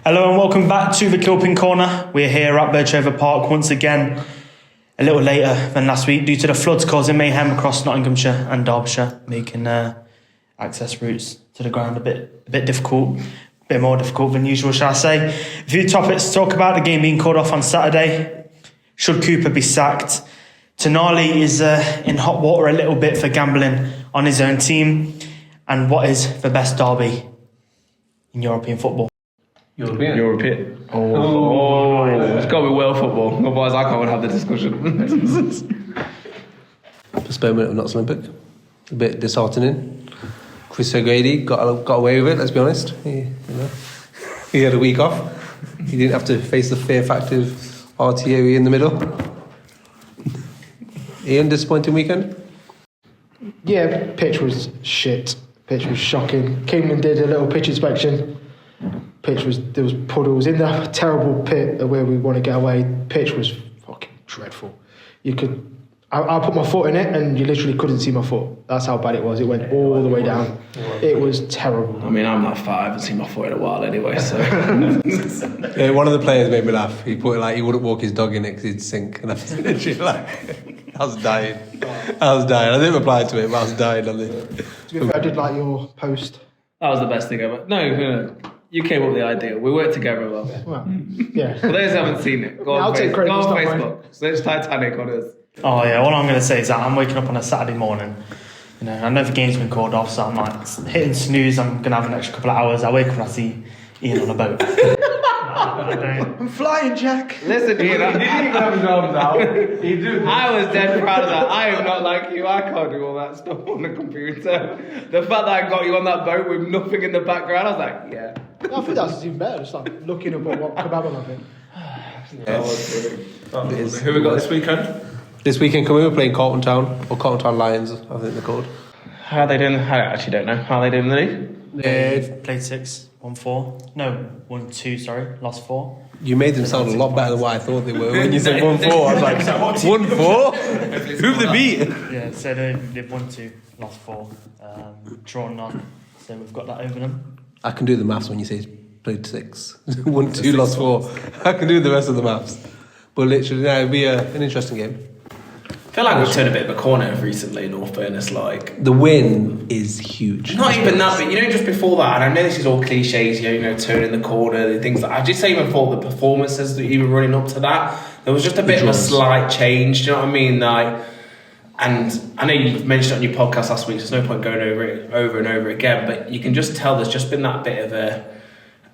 Hello and welcome back to the Kilpin Corner. We're here at Birchover Park once again, a little later than last week due to the floods causing mayhem across Nottinghamshire and Derbyshire, making access routes to the ground a bit difficult, a bit more difficult than usual, shall I say. A few topics to talk about: the game being called off on Saturday. Should Cooper be sacked? Tonali is in hot water a little bit for gambling on his own team. And what is the best derby in European football? European. Oh. It's got to be world football. Otherwise, I can't have the discussion. Postponement of Notts Olympic. A bit disheartening. Chris O'Grady got away with it, let's be honest. He had a week off. He didn't have to face the fear factor of RTO in the middle. Ian, disappointing weekend? Yeah, pitch was shit. Pitch was shocking. Kingman did a little pitch inspection. There was puddles in the terrible pit where we want to get away. Pitch was fucking dreadful. I put my foot in it and you literally couldn't see my foot. That's how bad it was. It went all the way down. It was terrible. I mean, I'm not fat. I haven't seen my foot in a while anyway, so. Yeah, one of the players made me laugh. He put it like he wouldn't walk his dog in it because he'd sink. And I was literally like, I was dying. I didn't reply to it, but I was dying on it. To be fair, I did like your post. That was the best thing ever. No, you came up with the idea. We worked together well. Well, yeah. For those who haven't seen it, go on Facebook. Search Titanic on us. Oh yeah, all I'm going to say is that I'm waking up on a Saturday morning. You know, I know the game's been called off, so I'm like hitting snooze. I'm going to have an extra couple of hours. I wake up and I see Ian on a boat. I'm flying, Jack. Listen, Ian, he didn't even have his arms out. I was dead proud of that. I am not like you. I can't do all that stuff on the computer. The fact that I got you on that boat with nothing in the background, I was like, yeah. I think that's even better. Just like looking up at what kebab I'm having. Who we got this weekend? This weekend coming, we're playing Carlton Town Lions, I think they're called. How are they doing? I actually don't know. How are they doing in the league? They've played 6, won 4. No, 1-2, sorry. Lost 4. You made them sound a lot better than what I thought they were when you said 1-4. I was like, 1-4? Who've they beat? Yeah, so they've won 2, lost 4, drawn none. So we've got that over them. I can do the maths when you say played 6. 1-2, lost 4. I can do the rest of the maths. But literally, it'll be an interesting game. I feel like we've turned a bit of a corner recently, in all fairness. Like, the win is huge. not even that, but just before that, and I know this is all cliches, turning the corner, the things I just even thought the performances, even running up to that, there was just a bit of a slight change. Do you know what I mean? Like, and I know you mentioned it on your podcast last week, so there's no point going over it over and over again, but you can just tell there's just been that bit of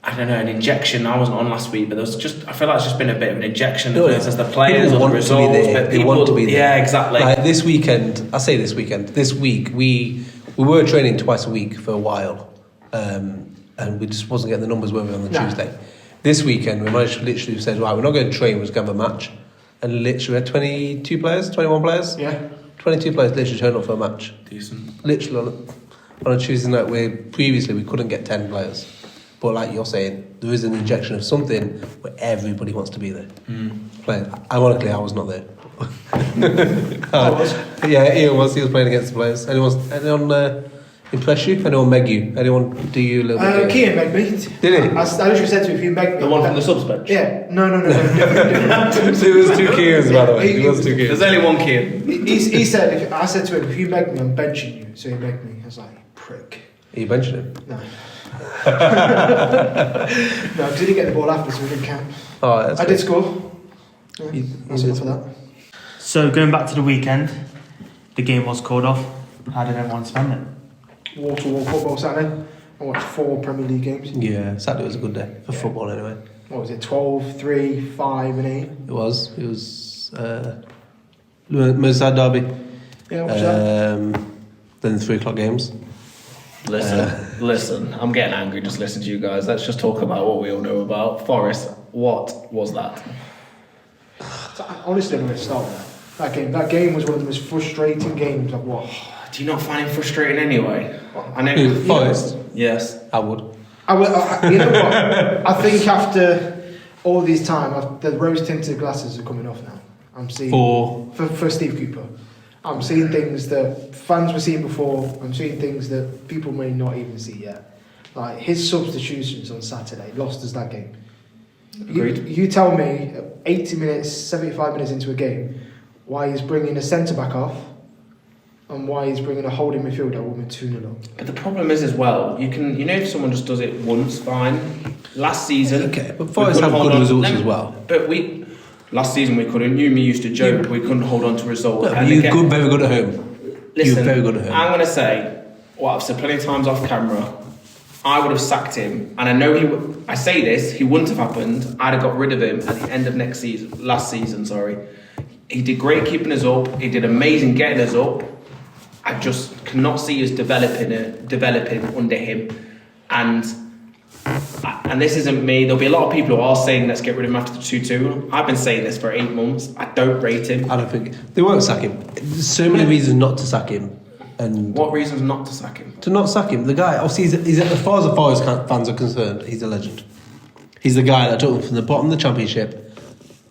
an injection. I wasn't on last week, but I feel like it's just been a bit of an injection as the players or the results. But they want to be there. Yeah, exactly. Like this weekend, this week, we were training twice a week for a while, and we just wasn't getting the numbers, were we, on the Tuesday. This weekend, we managed to literally said, right, we're not going to train, we're just going to have a match. And literally we had 22 players, 21 players? Yeah. 22 players literally turned up for a match. Decent. Literally on a Tuesday night where previously we couldn't get 10 players. But like you're saying, there is an injection of something where everybody wants to be there. Playing. Ironically, I was not there. Yeah, Ian was. He was playing against the players. Anyone impress you? Anyone meg you? Anyone do you a little bit? Kian megged me. Did he? I literally said to him, if you meg me... The one from the subs bench? Yeah. No. Different. There was 2 Kians, by the way. There was 2 Kians. There's only one kid. He said, I said to him, if you meg me, I'm benching you. So he megged me. I was like, prick. Are you benching him? No. No, because he didn't get the ball after, so we didn't count. Oh, that's I good. did score. Yeah, that's enough for that. So going back to the weekend, the game was called off. How did everyone spend it? Wall-to-wall football Saturday. I watched 4 Premier League games. Yeah, Saturday was a good day for football anyway. What was it? 12, 3, 5 and 8? It was Merseyside derby. Yeah, watch that. Then the 3 o'clock games. Listen, I'm getting angry just listening to you guys. Let's just talk about what we all know about. Forest, what was that? So, honestly, I'm going to start with that. That game was one of the most frustrating games I've watched. Do you not find him frustrating anyway? I know. Who, Forest? Yes. I would. You know what? I think after all these time, the rose-tinted glasses are coming off now. I'm seeing... For Steve Cooper. I'm seeing things that fans were seeing before. I'm seeing things that people may not even see yet. Like his substitutions on Saturday lost us that game. Agreed. You tell me 80 minutes, 75 minutes into a game, why he's bringing a centre back off and why he's bringing a holding midfielder with 2-0 up. But the problem is as well, if someone just does it once, fine. Last season, Okay, but Forest have good results as well. But last season we couldn't. You and me used to joke we couldn't hold on to results. Look, And you're again, very good at home. Listen, You're very good at home. I'm going to say what I've said plenty of times off camera. I would have sacked him, and I know I say this, he wouldn't have happened. I'd have got rid of him at the end of last season. Sorry, he did great keeping us up. He did amazing getting us up. I just cannot see us developing under him, and this isn't me. There'll be a lot of people who are saying let's get rid of him after the 2-2. I've been saying this for 8 months. I don't rate him. I don't think they won't sack him. There's so many reasons not to sack him. And what reasons not to sack him? to not sack him, the guy, obviously, he's as far as the Forest fans are concerned, he's a legend. He's the guy that took them from the bottom of the Championship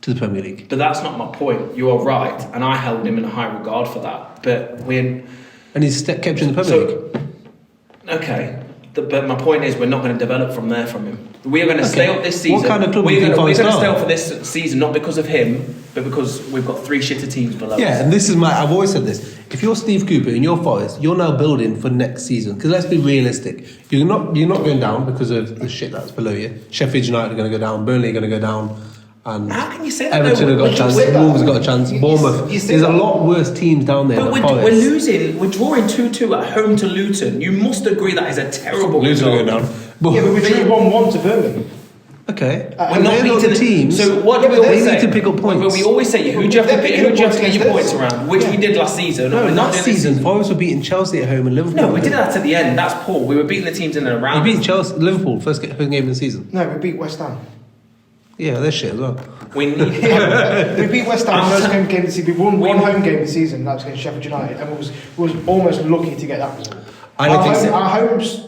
to the Premier League. But that's not my point. You are right, and I held him in a high regard for that. But And he's kept you in the Premier League. Okay. But my point is, we're not going to develop from him. We are going to stay up this season. What kind of club do you we're think going to Forest stay are? up for this season, not because of him, but because we've got 3 shitter teams below us. Yeah, and this is I've always said this. If you're Steve Cooper and you're Forest, you're now building for next season. Because let's be realistic. You're not going down because of the shit that's below you. Sheffield United are going to go down. Burnley are going to go down. And how can you say that? Everton have got a chance. Wolves have got a chance. Bournemouth. There's a lot worse teams down there. But we're losing. We're drawing 2-2 at home to Luton. You must agree that is a terrible Luton result. are going down. But, Yeah, but we drew 1-1 to Burnley. okay. We're not beating the teams. So what do we Yeah, but always they say? need to pick up points. But we always say, who do you have to They're pick? picking Who up do you have to get your points points against around? Which we did last season. No, We're not last doing this season, Forest were beating Chelsea at home and Liverpool. No, we did that at the end. That's poor. We were beating the teams in and around. You beat Chelsea, Liverpool, first home game of the season. No, we beat West Ham. Yeah, they're shit as well. We need. We beat West Ham first game of the season. We won one home game of the season, that was against Sheffield United, and was almost lucky to get that result. I don't think so. Our home's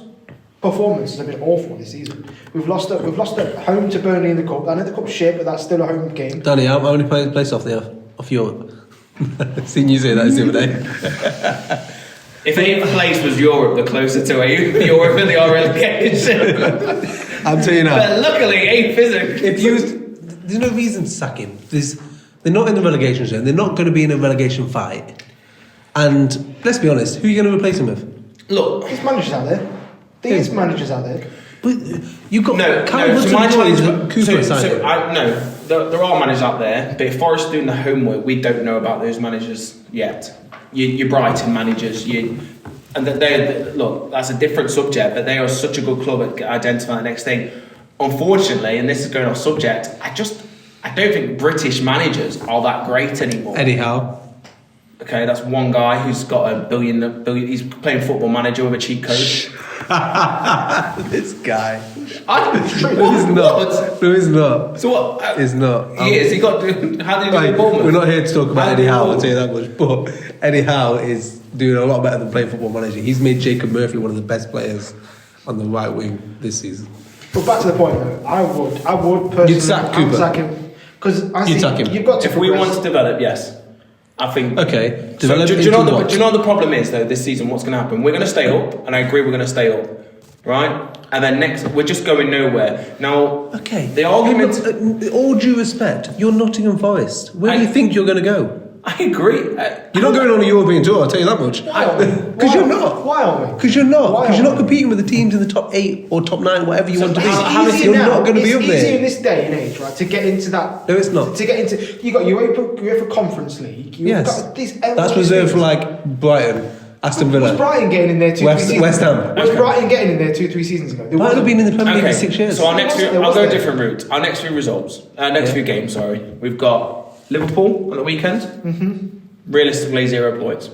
performances have been awful this season. We've lost at home to Burnley in the cup. I know the cup's shit, but that's still a home game. Danny, how many players placed off Europe? Seen you say that the other day. If 8th place was Europe, the closer to Europe than they are relegation. I'm telling you now. But luckily, 8th isn't. There's no reason to sack him. They're not in the relegation zone. They're not going to be in a relegation fight. And let's be honest, who are you going to replace him with? Look, There's managers out there. There's managers out there. But you've got So my challenge. Cooper signed. There are managers out there, but if Forest are doing the homework, we don't know about those managers yet. Your Brighton managers, and look, that's a different subject, but they are such a good club at identifying the next thing. Unfortunately, and this is going off subject, I don't think British managers are that great anymore. Anyhow. Okay, that's one guy who's got a billion. He's playing Football Manager with a cheat code. This guy. No, he's not. No, he's not. So what? He's not. He is. He got. How did he do Bournemouth? We're not here to talk about How Eddie did Howe, he I'll do tell you that much. But Eddie Howe is doing a lot better than playing Football Manager. He's made Jacob Murphy one of the best players on the right wing this season. But back to the point though, I would personally. You'd sack Cooper. sack him because I You'd think sack him. you've got to. If we want to develop, yes. I think. Okay. So Develop do you know into what what? do you know what the problem is though? This season, what's going to happen? We're going to stay up, and I agree we're going to stay up, right? And then next, we're just going nowhere. Now, Okay. The argument. All due respect, you're Nottingham Forest. Where do you think you're going to go? I agree. You're not going on a European tour, I'll tell you that much. Because you're not. Why are we? Because you're not. Why Because you're are not competing with the teams in the top 8 or top 9, whatever you want to be. Easier You're now. not going to be up It's easier in there. this day and age, right? To get into that. No, it's not. To get into, you got UEFA Conference League. You've Yes. got these, That's reserved for like Brighton, Aston Was Villa. Brighton getting in there 2-3 seasons? West Ham. Was Brighton getting in there 2-3 seasons ago? There Brighton have wasn't. been in the Premier League Okay, for 6 years. so our next few, There I'll was go a there. different route. Our next few results, few games. Sorry, we've got Liverpool on the weekend. Mm-hmm. Realistically, 0 points.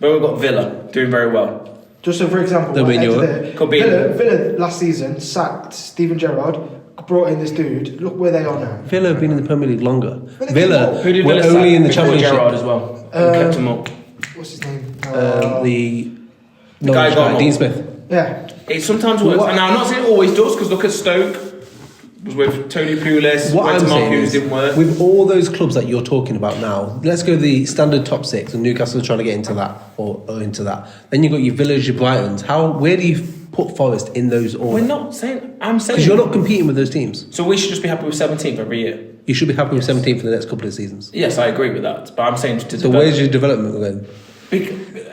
But we've got Villa doing very well. Just so, for example, They'll win Europe. Could be. Villa last season sacked Steven Gerrard, brought in this dude. Look where they are now. Villa have been in the Premier League longer. Villa Who did were Villa only sack in the before Championship. Gerrard as well. Who kept him up? What's his name? The guy Norwich got him Dean up. Smith. Yeah. It sometimes works. And I'm not saying it always does, because look at Stoke. Was with Tony Pulis, What went I'm to Mark saying Hughes, is, didn't work. with all those clubs that you're talking about now, let's go the standard top 6, and Newcastle are trying to get into that or into that. Then you've got your Villas, your Brightons. Where do you put Forest in those order. We're not saying. I'm saying Because you're not competing with those teams. So we should just be happy with 17th every year. You should be happy with 17 for the next couple of seasons. Yes, I agree with that. But I'm saying to So where's your development going?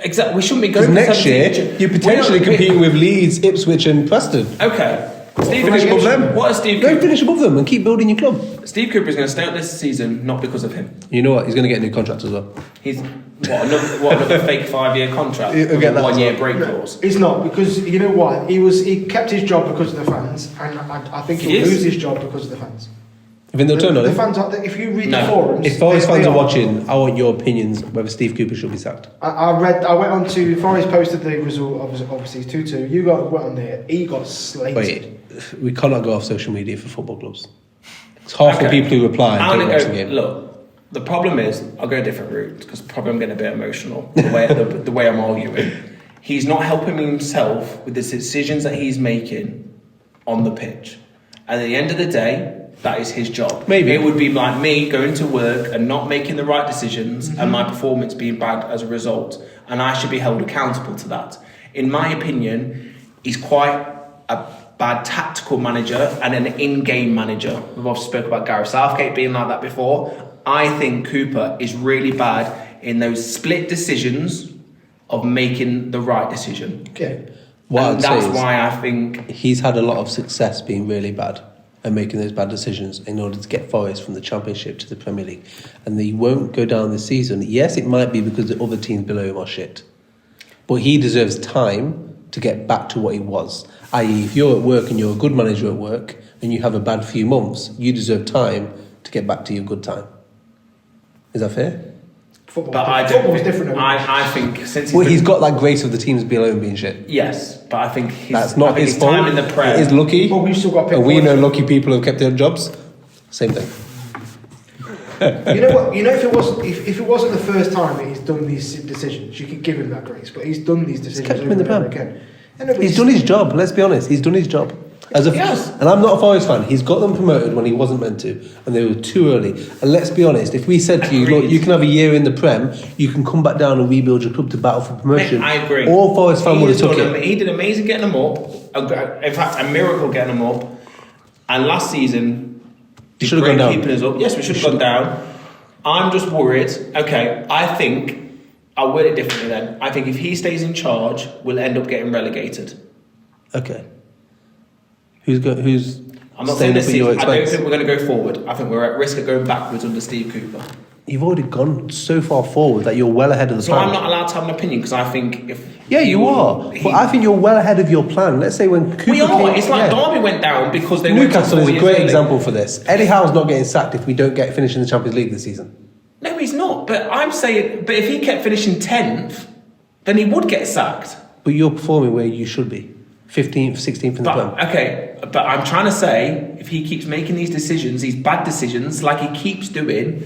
Exactly. We shouldn't be Because going next for year 17. you're potentially competing with Leeds, Ipswich, and Preston. Okay. Steve, Finish above them. What is Steve Go Cooper? finish above them and keep building your club. Steve Cooper is going to stay out this season, not because of him. You know what? He's going to get a new contract as well. He's another fake 5-year contract He'll with get a that 1 year as break clause. It's not, because you know what? He kept his job because of the fans, and I think He he'll is. lose his job because of the fans. I think they'll turn on The him. fans are, if you read No. the forums, If Forest they fans are are. watching, I want your opinions whether Steve Cooper should be sacked. I went on to Forest posted the result, obviously 2-2. You went on there. He got slated. Wait, we cannot go off social media for football clubs. It's half the Okay. people who reply I'm and don't gonna watch go, the game. look, the problem is, I'll go a different route because probably I'm getting a bit emotional the way I'm arguing. He's not helping himself with the decisions that he's making on the pitch. And at the end of the day, that is his job. Maybe. It would be like me going to work and not making the right decisions and my performance being bad as a result. And I should be held accountable to that. In my opinion, he's quite a bad tactical manager and an in-game manager. We've also spoken about Gareth Southgate being like that before. I think Cooper is really bad in those split decisions of making the right decision. Okay. What And I'd say that's is why I think he's had a lot of success being really bad and making those bad decisions in order to get Forest from the Championship to the Premier League. And he won't go down this season. Yes, it might be because the other teams below him are shit. But he deserves time to get back to what he was. I.e., if you're at work and you're a good manager at work and you have a bad few months, you deserve time to get back to your good time. Is that fair? Football's different. I think since Well, he's got that grace of the teams below him being shit. yes, but I think That's not his fault. time in the Prem. It is lucky. But we've still got to pick and we points. know lucky people who have kept their jobs. Same thing. You know what? You know, if it wasn't the first time that he's done these decisions, you could give him that grace. But he's done these decisions kept him in the over and Prem. again. And it was- He's done his job. Let's be honest. He's done his job. Yes. And I'm not a Forest fan. He's got them promoted when he wasn't meant to, and they were too early. And let's be honest. If we said to you, Agreed. look, you can have a year in the Prem, you can come back down and rebuild your club to battle for promotion. I agree. All Forest fan would have took it. He did amazing getting them up. In fact, a miracle getting them up. And last season, You should have gone down. keeping us up. Yes, we should have gone down. I'm just worried. Okay, I think I'll word it differently then. I think if he stays in charge, we'll end up getting relegated. Okay. Who's I'm not saying staying this up at your season. I don't expense? think we're going to go forward. I think we're at risk of going backwards under Steve Cooper. You've already gone so far forward that you're well ahead of the So plan. I'm not allowed to have an opinion because I think if Yeah, you are. But I think you're well ahead of your plan. Let's say when Cooper we are. came, It's like yeah. Derby went down because they Newcastle went is a great example for this. Eddie Howe's not getting sacked if we don't get finish in the Champions League this season. No, he's not. But I'm saying, but if he kept finishing 10th, then he would get sacked. But you're performing where you should be. 15th, 16th in the Prem. But okay, but I'm trying to say, if he keeps making these decisions, these bad decisions, like he keeps doing,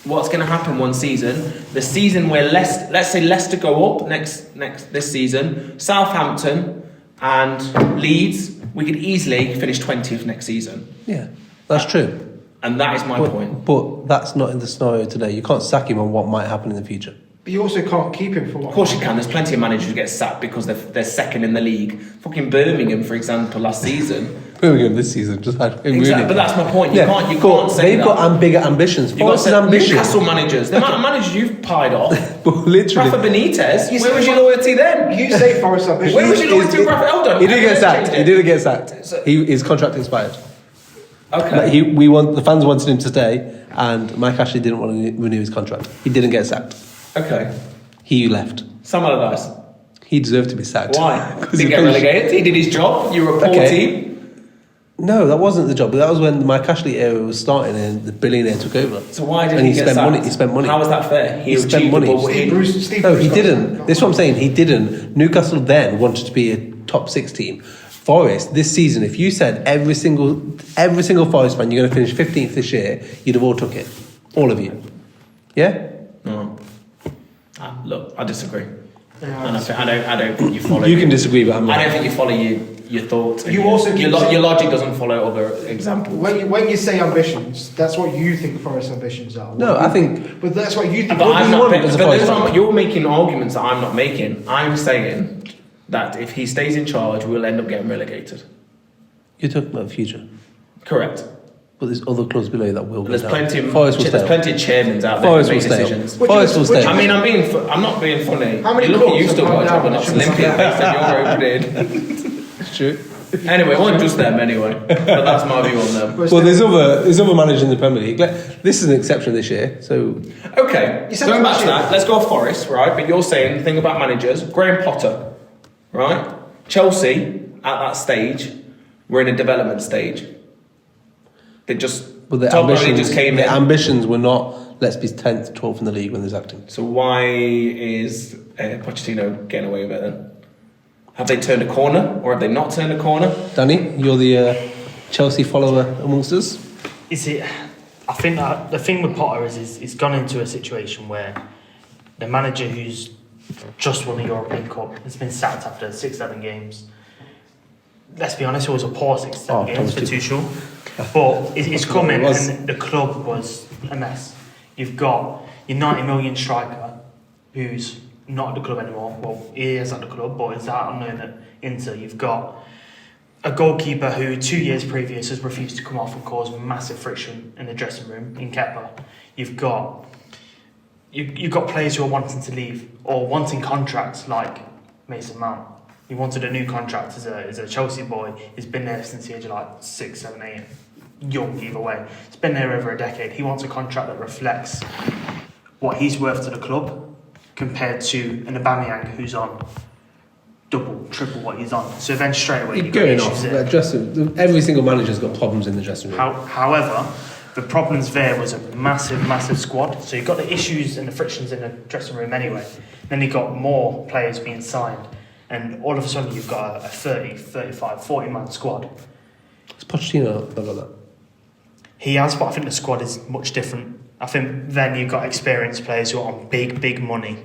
what's going to happen one season? The season where let's say Leicester go up this season, Southampton and Leeds, we could easily finish 20th next season, Yeah, that's true. and that is my point. But that's not in the scenario today. You can't sack him on what might happen in the future. But you also can't keep him for what? Of course you can. There's plenty of managers who get sacked because they're second in the league. Fucking Birmingham, for example, last season. Birmingham this season just had Exactly, but that's my point. You can't say they've that. got bigger ambitions. You've got Forest is ambitious. Newcastle managers. The amount of managers you've pied off. But literally, Rafa Benitez. You Where see was your what- loyalty then? You say Forest ambition. Where was your loyalty to Rafa? Hold on. he didn't get sacked. Changed He it. didn't get sacked. So- His contract expired. Okay. The fans wanted him to stay, and Mike Ashley didn't want to renew his contract. He didn't get sacked. Okay. He left. Some Allardyce. He deserved to be sacked. Why? 'Cause Didn't he get finished- relegated. He did his job. You were a poor Okay. team. No, that wasn't the job. That was when the Mike Ashley era was starting and the billionaire took over. So why did and he he get spent sacked? money? He spent money. How was that fair? He spent achieved money. above what Steve he- Bruce. Steve No, Bruce he got didn't. sacked. This is what I'm saying. He didn't. Newcastle then wanted to be a top 6 team. Forest this season, if you said every single Forest fan you're going to finish 15th this year, you'd have all took it, all of you. Yeah. No. Look, I disagree. Yeah, And I don't think you follow. You can disagree, but I'm I not. don't think you follow your thoughts. You also your keep saying- logic doesn't follow other examples. When you say ambitions, that's what you think Forest ambitions are. No, I think. But that's what you think. But What do I'm you not. want But as a those Forest fan? aren't, you're making arguments that I'm not making. I'm saying that if he stays in charge, we'll end up getting relegated. You're talking about the future. Correct. But there's other clubs below you that will go There's down. plenty of There's plenty of chairmans out there Forest who will make stay decisions. up. Forest will stay I up. mean, I'm not being funny. How many Look at clubs you still have got a job gone on down? Olympic based and you're opening. It's true. Anyway, it wasn't just them anyway. But that's my view on them. Well, there's other managers in the Premier League. This is an exception this year, so Okay, You said going back last to year. that, let's go Forest, right? But you're saying the thing about managers, Graham Potter, right? Chelsea, at that stage, were in a development stage. They just, but the Tom Tonali ambitions, just came the in. ambitions were not let's be 10th, 12th in the league when there's acting. So why is Pochettino getting away with it then? Have they turned a corner, or have they not turned a corner? Danny, you're the Chelsea follower amongst us. Is it? I think that the thing with Potter is he's gone into a situation where the manager who's just won the European Cup has been sacked after 6-7 games. Let's be honest, it was a poor 6-7 games for Tuchel. But it's coming, and the club was a mess. You've got your 90 million striker who's not at the club anymore. Well, he is at the club, but he's out on loan at Inter. You've got a goalkeeper who 2 years previous has refused to come off and cause massive friction in the dressing room in Kepa. You've got players who are wanting to leave or wanting contracts like Mason Mount. He wanted a new contract as a Chelsea boy. He's been there since the age of like 6, 7, 8. Young either way. He's been there over a decade. He wants a contract that reflects what he's worth to the club compared to an Aubameyang who's on double, triple what he's on. So then straight away you've got Going issues off, there. every single manager's got problems in the dressing room. However, the problems there was a massive squad. So you've got the issues and the frictions in the dressing room anyway. Then you've got more players being signed. And all of a sudden you've got a 30, 35, 40 man squad. Has Pochettino not got that? He has, but I think the squad is much different. I think then you've got experienced players who are on big money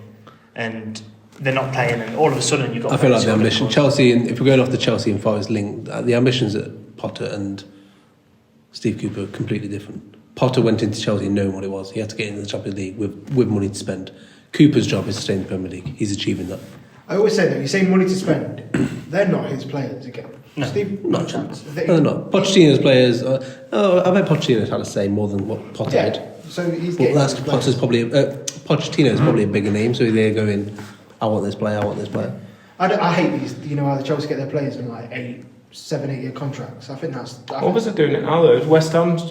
and they're not playing, and all of a sudden you've got... I feel like the ambition, Chelsea, and if we're going off the Chelsea and Forest link, the ambitions at Potter and Steve Cooper are completely different. Potter went into Chelsea knowing what it was. He had to get into the Champions League with money to spend. Cooper's job is to stay in the Premier League. He's achieving that. I always say that you say money to spend, they're not his players again. No, Steve, not a chance. No, they're not. Pochettino's players. I bet Pochettino's had to say more than what Potter did. So he's But getting that's his players. Potter's probably Pochettino's probably a bigger name. So they're going, I want this player. I want this player. I hate these. You know how the Chelsea get their players in like 7, 8 year contracts. I think that's. What was it doing it now though? West Ham's.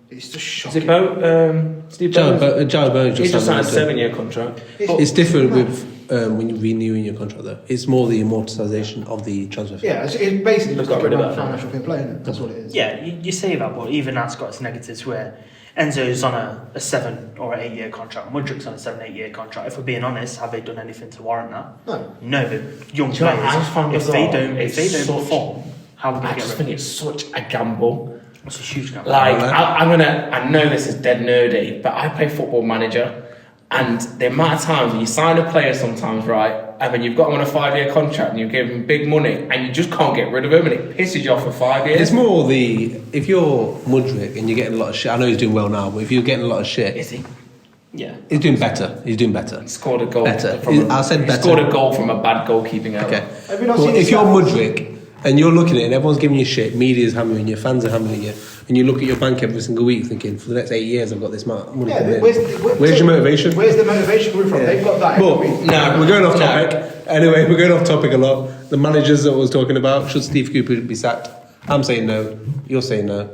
It's just Is shocking. it about Steve Bowen? Giles Bowen He's just signed a signed 7-year contract. It's different with when you're renewing your contract though. It's more the amortisation of the transfer fee. Yeah, it's basically They've just got like rid of a that now. financial fair play, isn't it? That's what it is. Yeah, you say that, but even that's got its negatives where Enzo's on a 7 or an 8 year contract, Mudrik's on a 7, 8 year contract. If we're being honest, have they done anything to warrant that? No. The young Do you know what I just players, found if as they well? don't It's such- perform, how are we I going to just get think rid it's such a gamble. It's a huge gamble. Like, I know this is dead nerdy, but I play Football Manager, and the amount of times when you sign a player sometimes, right, and then you've got him on a 5-year contract and you give him big money and you just can't get rid of him and it pisses you off for 5 years. It's more if you're Mudryk and you're getting a lot of shit. I know he's doing well now, but if you're getting a lot of shit, Is he? Yeah. he's doing better. He Scored a goal. Better. He better. scored a goal from a bad goalkeeping error. Okay. Have you not Well, seen if his you're stats? Mudryk and you're looking at it and everyone's giving you shit, media's hammering you, fans are hammering you, and you look at your bank every single week thinking, for the next 8 years I've got this amount of money coming in. Where's your motivation? Where's the motivation coming from? They've got that. But No, we're going off no. topic. Anyway, we're going off topic a lot. The managers that I was talking about, should Steve Cooper be sacked? I'm saying no. You're saying no.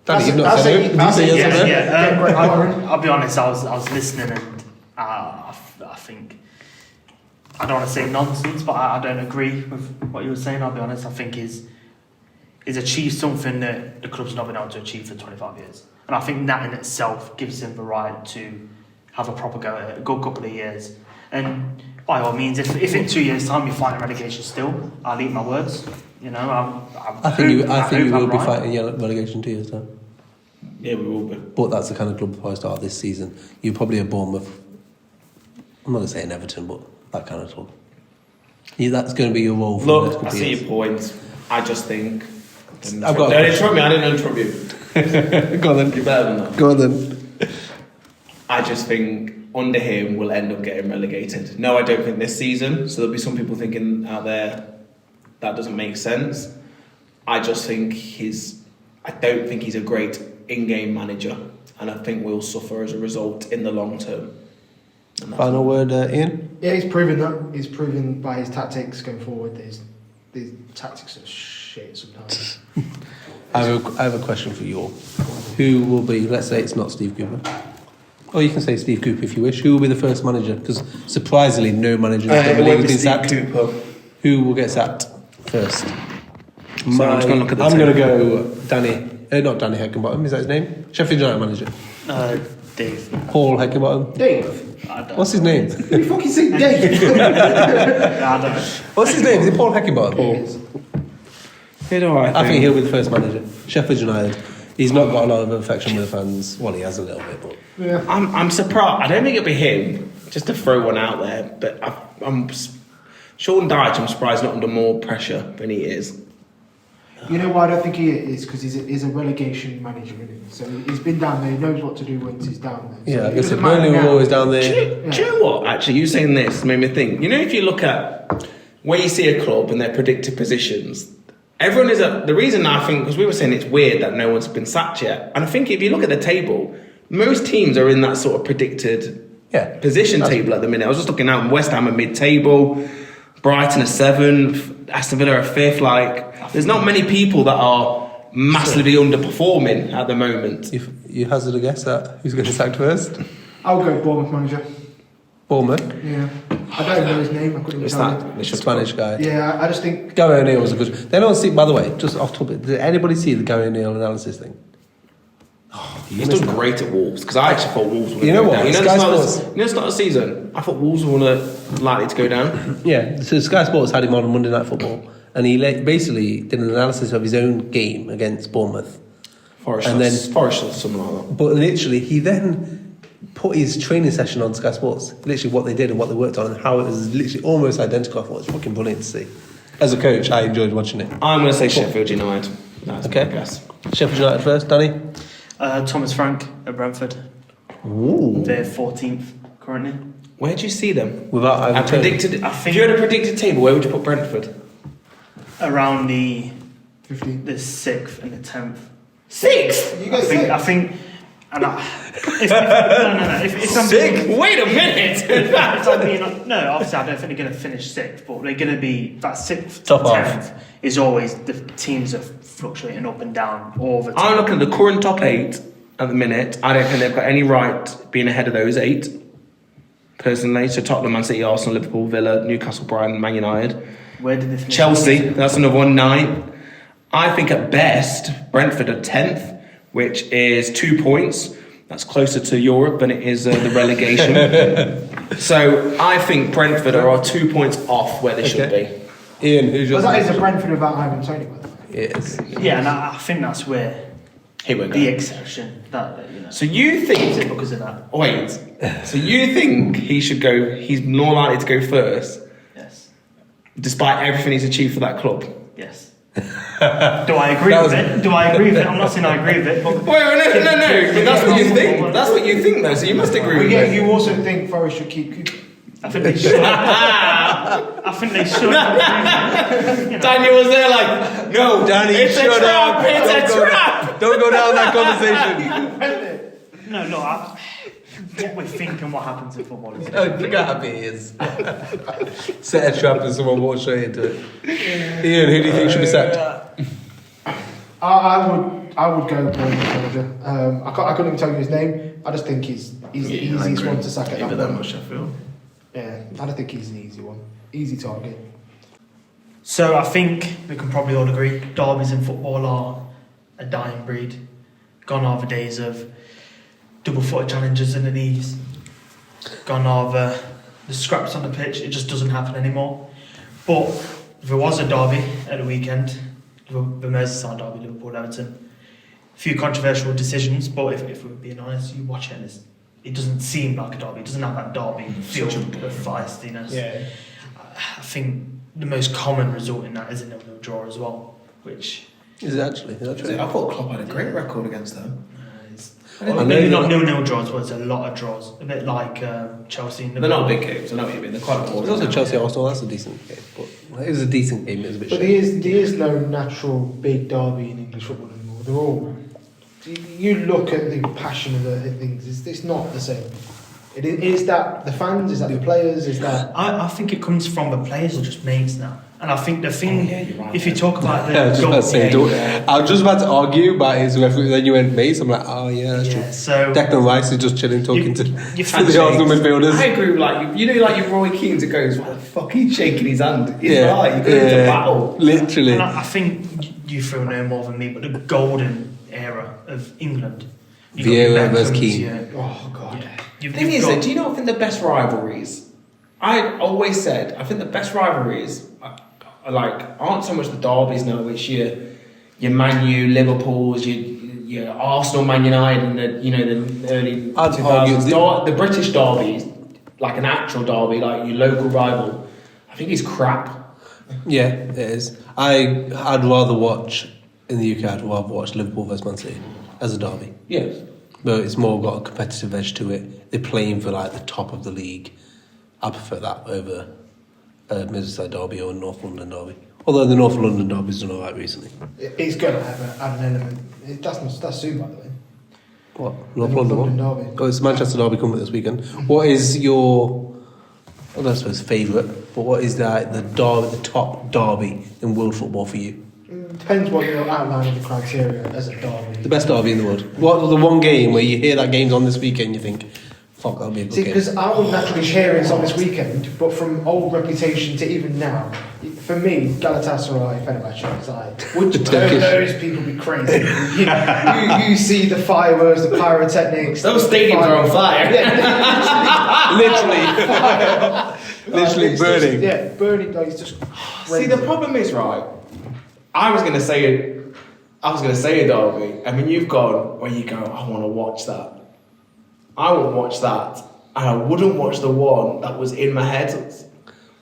Danny, you've not said no. Did you say yes or no? I'll be honest, I was listening and I think, I don't want to say nonsense, but I don't agree with what you were saying. I'll be honest, I think he's achieved something that the club's not been able to achieve for 25 years. And I think that in itself gives him the right to have a proper go at it, a good couple of years. And by all means, if in 2 years' time you're fighting relegation still, I'll eat my words. You know, I think you will be right. fighting relegation 2 years time. Yeah, we will be. But that's the kind of club before I start this season. You're probably a Bournemouth. I'm not going to say an Everton, but that kind of club. Yeah, that's going to be your role for the next Look, couple I of see years. your point. I just think. I've got a Don't question. interrupt me. I didn't interrupt you. Go on then. You're better than that. Go on then. I just think under him will end up getting relegated. No, I don't think this season. So there'll be some people thinking out there that doesn't make sense. I just think I don't think he's a great in-game manager, and I think we'll suffer as a result in the long term. Final word, Ian? Yeah, he's proven that. He's proven by his tactics going forward that these tactics are shit sometimes. I have a question for you all. Who will be, let's say it's not Steve Cooper, or you can say Steve Cooper if you wish, who will be the first manager? Because surprisingly, no manager in the Premier League has been sacked. Who will get sacked first? I'm just going to look at the I'm going to go not Danny Heckingbottom, is that his name? Sheffield United manager. Dave. Paul Heckingbottom. Dave? What's his name? You fucking say Dave? I don't know. What's his name? Is it Paul Heckingbottom? I think he'll be the first manager. Sheffield United. He's not got a lot of affection with the fans. Well, he has a little bit, but Yeah. I'm surprised. I don't think it'll be him. Just to throw one out there, but I'm Sean Dyche. I'm surprised not under more pressure than he is. You know why I don't think he is? Because he's a relegation manager, isn't he? So he's been down there. He knows what to do once he's down there. So yeah, it I guess doesn't Burnley matter were now. always down there. Do you know what? Actually, you saying this made me think. You know, if you look at where you see a club and their predicted positions, everyone is the reason I think, because we were saying it's weird that no one's been sacked yet, and I think if you look at the table, most teams are in that sort of predicted position table at the minute. I was just looking out, West Ham are mid-table, Brighton are 7th, Aston Villa are 5th. Like, there's not many people that are massively underperforming at the moment. You hazard a guess at who's going to sacked first? I'll go Bournemouth manager. Bournemouth. Yeah. I don't know his name. I couldn't even It's tell that you. Spanish guy. Yeah, I just think... Gary O'Neill was a good. They don't see. By the way, just off topic. Did anybody see the Gary O'Neill analysis thing? He's done great at Wolves, because I actually thought Wolves were You know what? down. Sky Sports- The start of the season, I thought Wolves were likely to go down. Yeah. So Sky Sports had him on Monday Night Football, and he basically did an analysis of his own game against Bournemouth. Forest And then- or something like that. But literally, he then put his training session on Sky Sports. Literally, what they did and what they worked on, and how it was literally almost identical. I thought it was fucking brilliant to see. As a coach, I enjoyed watching it. I'm going to say Sheffield United. That's Okay. my guess. Sheffield United first, Danny. Thomas Frank at Brentford. Ooh. They're 14th currently. Where do you see them? Without I Ivan Toney. predicted. I If think- you had a predicted table, where would you put Brentford? Around the 15. 6th and the 10th. 6th. You guys I think, and if I'm being, Wait a minute. if I'm being, no, obviously I don't think they're going to finish 6th, but they're going to be that 6th Top to half. 10th is always the teams are fluctuating up and down all the I'm time. looking at the current top 8 at the minute. I don't think they've got any right being ahead of those 8. Personally, so Tottenham, Man City, Arsenal, Liverpool, Villa, Newcastle, Brighton, Man United. Where did they finish? Chelsea, that's another one, 9. I think at best, Brentford are 10th, which is 2 points. That's closer to Europe than it is the relegation. So I think Brentford are 2 points off where they should be. Ian, who's your? But that is a Brentford without Ivan Toney, by the way. Yes. Yeah, and I think that's where Here we go. the exception that So you think? because of that. Wait. So you think he should go? He's more likely to go first, Yes. despite everything he's achieved for that club. Yes. Do I agree with it? Do I agree with it? I'm not saying I agree with it, but Wait, no. But that's what you think. That's what you think, though. So you must agree But with yeah, it. you also think Forest should keep Cooper. I think they should. I think they should. You know. Daniel was there like, no, Danny, it's a shut trap. up. It's Don't a go trap. Don't go down that conversation. No, what we think and what happens in football is Oh, look how happy he is. Set a trap and someone walks straight into it. Ian, who do you think should be sacked? I would go Bournemouth manager. I couldn't even tell you his name. I just think he's the easiest one to sack at that point. Sheffield. Yeah, I don't think he's an easy one. Easy target. So I think we can probably all agree derbies in football are a dying breed. Gone are the days of double-footed challenges in the knees. Gone are the scraps on the pitch. It just doesn't happen anymore. But there was a derby at the weekend, the Merseyside derby, Liverpool-Everton. A few controversial decisions, but if we're being honest, you watch it and it doesn't seem like a derby. It doesn't have that derby feel of feistiness. Yeah. I think the most common result in that is a 0-0 draw as well, which Is it actually? Is that true? I thought Klopp had a great record against them. Maybe not nil-nil draws, but it's a lot of draws. A bit like Chelsea. They're not big games. I know what you mean. They're quite There's boring. also Chelsea Arsenal. That's a decent game. But it was a decent game. It was a bit. But there is no natural big derby in English football anymore. They're all. You look at the passion of the things. It's not the same. Is that the fans? Is that the players? Is that? I think it comes from the players are just mates now. And I think the thing, you're right, if you talk about the I was just about to argue about his referee. Then you went mates. I'm like, oh yeah, that's true. So Declan Rice is just chilling, talking to the fancy- Arsenal midfielders. I agree with like your Roy Keane that goes, why the fuck he's shaking his hand? He's Yeah, right, you're going into battle. Literally. And I think you feel no more than me, but the golden era of England. You've got Vieira Beckhams, versus Keane. yeah. Oh God. The thing is, do you not think the best rivalries? I always said I think the best rivalries aren't so much the derbies now, which your Man U, Liverpool's, your Arsenal, Man United, and the early I'd 2000s. argue The British derbies, like an actual derby, like your local rival, I think is crap. Yeah, it is. I'd rather watch in the UK. I'd rather watch Liverpool versus Man City as a derby. Yes. But it's more got a competitive edge to it. They're playing for like the top of the league. I prefer that over Merseyside derby or North London derby. Although the North London derby's done alright recently. It's going to have an element. That's soon, by the way. What? The North North London London derby. Oh, it's Manchester derby coming this weekend. What is your, I don't suppose favourite, but what is the top derby in world football for you? Depends what you're outlining the criteria as a derby. The best derby in the world. What the one game where you hear that game's on this weekend, you think, fuck, that'll be a good See, game. because I would naturally hear it's on this weekend, but from old reputation to even now, for me, Galatasaray, Fenerbahce, it's like, would those people be crazy? you see the fireworks, the pyrotechnics. Those stadiums are on fire. Literally burning. Burning. Like, it's just See, the problem is, right, I was going to say a derby, and when you've gone where you go, I want to watch that. I would watch that, and I wouldn't watch the one that was in my head,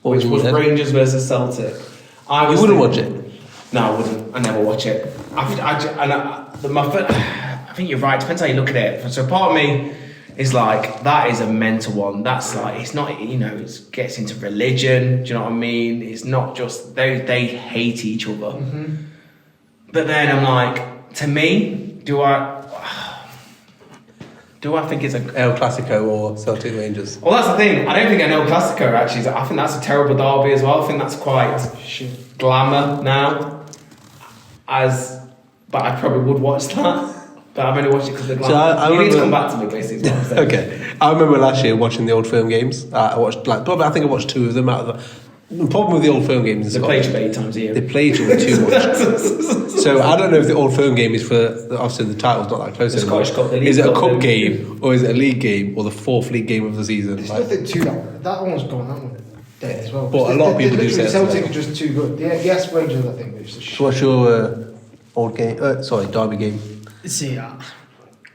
which was Rangers versus Celtic. You wouldn't watch it? No, I wouldn't. I never watch it. I think you're right. Depends how you look at it. So part of me is like, that is a mental one. That's like, it's not, it gets into religion. Do you know what I mean? It's not just they hate each other. Mm-hmm. But then I'm like, to me, do I think it's a El Clasico or Celtic Rangers? Well, that's the thing. I don't think an El Clasico actually. I think that's a terrible derby as well. I think that's quite glamour now. But I probably would watch that. But I've only watched it because of the glamour. You need to come back to me, basically. Is what I'm saying. Okay. I remember last year watching the Old Firm games. I watched I think I watched two of them out of the problem with the Old Firm games is They play each other 8 times a year. they play each other too much. So I don't know if the Old Firm game is for, obviously the title's not that close The anymore. Scottish Cup, the League Is it a Cup, cup the- game or is it a league game or the fourth league game of the season? There's Like, nothing to that one. That one's gone. That one dead as well. But a lot of people do say Celtic that. are just too good. Yes, Rangers, I think, it's just so what's your old game? Derby game. See,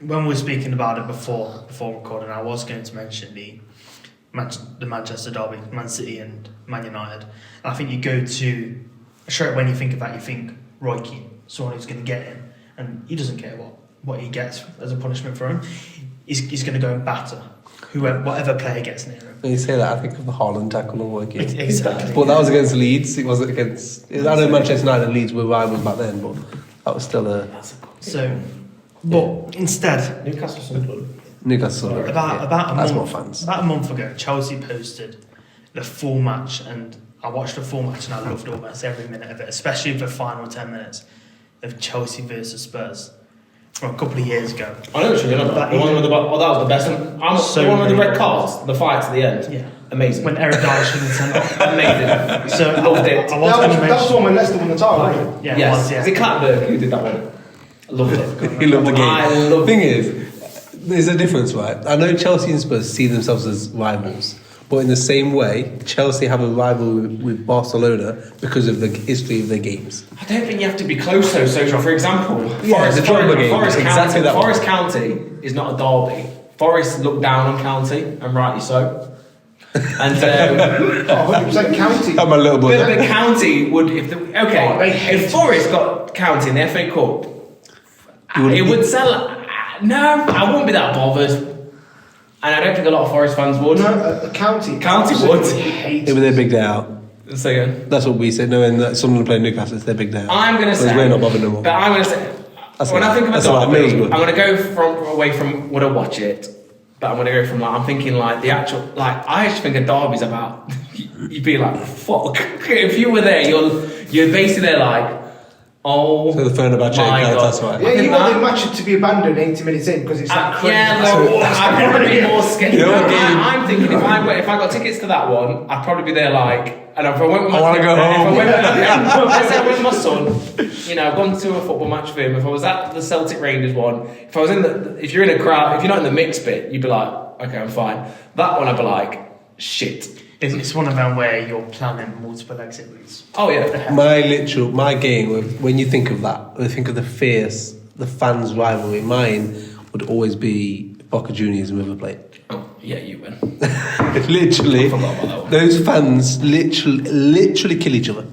when we were speaking about it before recording, I was going to mention the Manchester derby, Man City and Man United. And I think you go to straight when you think of that, you think Roy Keane, someone who's going to get in, and he doesn't care what he gets as a punishment for him. He's going to go and batter whatever player gets near him. When you say that, I think of the Haaland tackle on Roy Keane. Exactly. But that was against Leeds. It wasn't against. I know Manchester United and Leeds were rivals back then, but that was still a So, but instead, Newcastle Sunderland. Newcastle. about That's more fans. About a month ago, Chelsea posted the full match, and I watched the full match and I loved almost every minute of it, especially the final 10 minutes of Chelsea versus Spurs from a couple of years ago. I know what you're talking about. The one with that was the best one. So the one with the red good. cards, the fight to the end. Yeah. Amazing. When Eric Dyer should have sent off. Amazing. So Loved it. I was going to that was mention. one when Leicester won the title, wasn't it? Yeah, Yes. it was, yeah. Is it Clattenburg who did that one? I loved it. He loved the game. I The loved thing is, there's a difference, right? I know Chelsea and Spurs see themselves as rivals, but in the same way, Chelsea have a rivalry with Barcelona because of the history of their games. I don't think you have to be close though. So, for example, Yeah, the Drogba game, Forest exactly County, that one. Forest County is not a derby. Forest look down on County, and rightly so. And 100% County. I'm a little boy. but County would they hate if Forest got County in the FA Cup, You wouldn't it be- would sell No, I wouldn't be that bothered. And I don't think a lot of Forest fans would. No, County would. It was their big day out. Say again. That's what we said. No, and Sunderland playing Newcastle, it's their big day out. I'm going to say. We're not bothered no more. But I'm going to say. When I think of a derby, I'm going to go away from would I watch it, but I'm going to go from I'm thinking the actual I actually think a derby's about you'd be like fuck if you were there you're basically there oh so the Fenerbahce my God. That's right. Yeah, you want the match to be abandoned 80 minutes in because it's that crazy. I'd probably be more scared. You know what I'm thinking if I got tickets to that one, I'd probably be there and if I went with my I want to go home. Let's say I went with my son, I've gone to a football match with him. If I was at the Celtic Rangers one, if you're in a crowd, if you're not in the mix bit, you'd be like, okay, I'm fine. That one, I'd be like, shit. It's one of them where you're planning multiple exit routes. Oh yeah. My game, when you think of that, when you think of the fans' rivalry, mine would always be Boca Juniors and River Plate. Oh, yeah, you win. Literally, I forgot about that one. those fans literally kill each other.